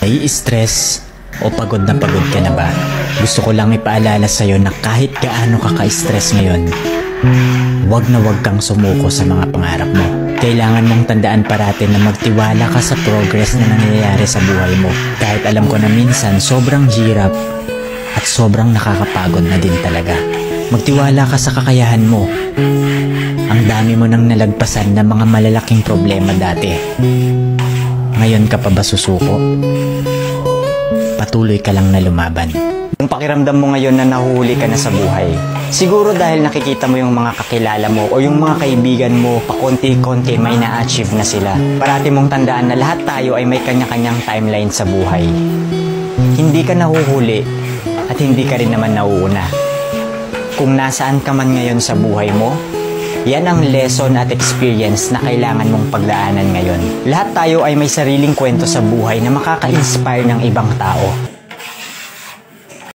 Nai-stress o pagod ka na ba? Gusto ko lang ipaalala sa'yo na kahit gaano ka ka-stress ngayon, wag na wag kang sumuko sa mga pangarap mo. Kailangan mong tandaan parati na magtiwala ka sa progress na nangyayari sa buhay mo. Kahit alam ko na minsan sobrang hirap at sobrang nakakapagod na din talaga. Magtiwala ka sa kakayahan mo. Ang dami mo nang nalagpasan na mga malalaking problema dati. Ngayon ka pa ba susuko? Patuloy ka lang na lumaban. Kung pakiramdam mo ngayon na nahuhuli ka na sa buhay, siguro dahil nakikita mo yung mga kakilala mo o yung mga kaibigan mo pakonti-konti may na-achieve na sila. Parati mong tandaan na lahat tayo ay may kanya-kanyang timeline sa buhay. Hindi ka nahuhuli at hindi ka rin naman nauuna. Kung nasaan ka man ngayon sa buhay mo, yan ang lesson at experience na kailangan mong pagdaanan ngayon. Lahat tayo ay may sariling kwento sa buhay na makaka-inspire ng ibang tao.